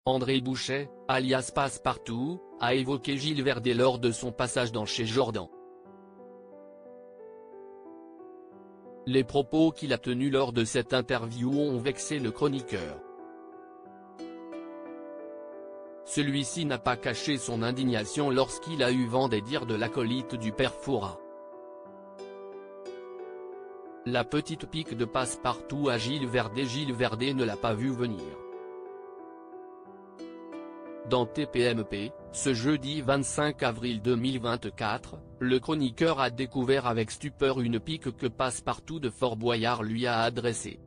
André Bouchet, alias Passepartout, a évoqué Gilles Verdez lors de son passage dans Chez Jordan. Les propos qu'il a tenus lors de cette interview ont vexé le chroniqueur. Celui-ci n'a pas caché son indignation lorsqu'il a eu vent des dires de l'acolyte du père Fouras. La petite pique de Passepartout à Gilles Verdez ne l'a pas vu venir. Dans TPMP, ce jeudi 25 avril 2024, le chroniqueur a découvert avec stupeur une pique que Passepartout de Fort Boyard lui a adressée.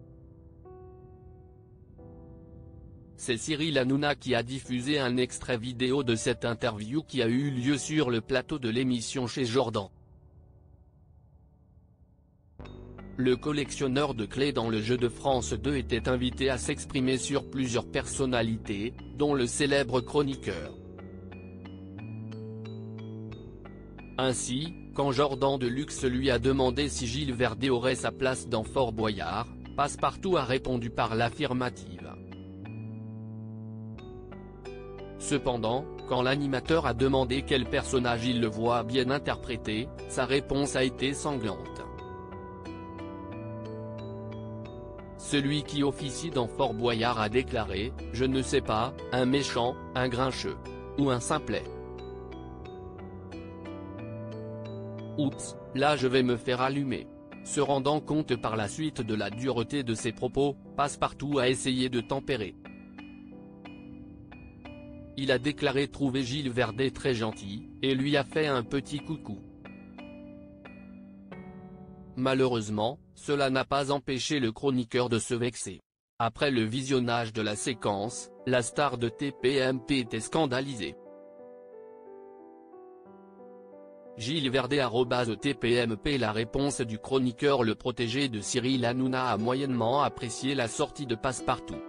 C'est Cyril Hanouna qui a diffusé un extrait vidéo de cette interview qui a eu lieu sur le plateau de l'émission Chez Jordan. Le collectionneur de clés dans le jeu de France 2 était invité à s'exprimer sur plusieurs personnalités, dont le célèbre chroniqueur. Ainsi, quand Jordan de Luxe lui a demandé si Gilles Verdez aurait sa place dans Fort Boyard, Passepartout a répondu par l'affirmative. Cependant, quand l'animateur a demandé quel personnage il le voit bien interpréter, sa réponse a été sanglante. Celui qui officie dans Fort Boyard a déclaré, « Je ne sais pas, un méchant, un grincheux. Ou un simplet. Oups, là je vais me faire allumer ». Se rendant compte par la suite de la dureté de ses propos, Passepartout a essayé de tempérer. Il a déclaré trouver Gilles Verdez très gentil, et lui a fait un petit coucou. Malheureusement, cela n'a pas empêché le chroniqueur de se vexer. Après le visionnage de la séquence, la star de TPMP était scandalisée. Gilles Verdez @TPMP. La réponse du chroniqueur le protégé de Cyril Hanouna a moyennement apprécié la sortie de Passepartout.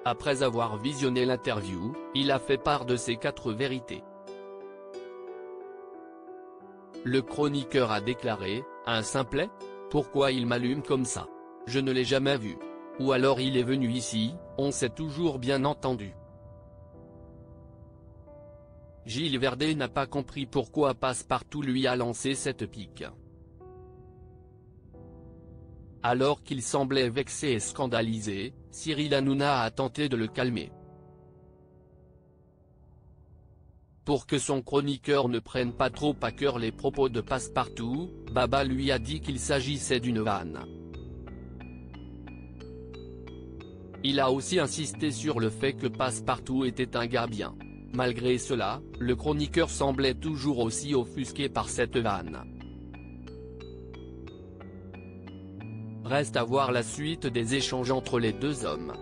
Après avoir visionné l'interview, il a fait part de ses 4 vérités. Le chroniqueur a déclaré, « Un simplet ? Pourquoi il m'allume comme ça ? Je ne l'ai jamais vu. Ou alors il est venu ici, on s'est toujours bien entendu. » Gilles Verdez n'a pas compris pourquoi Passepartout lui a lancé cette pique. Alors qu'il semblait vexé et scandalisé, Cyril Hanouna a tenté de le calmer. Pour que son chroniqueur ne prenne pas trop à cœur les propos de Passepartout, Baba lui a dit qu'il s'agissait d'une vanne. Il a aussi insisté sur le fait que Passepartout était un gars bien. Malgré cela, le chroniqueur semblait toujours aussi offusqué par cette vanne. Reste à voir la suite des échanges entre les deux hommes.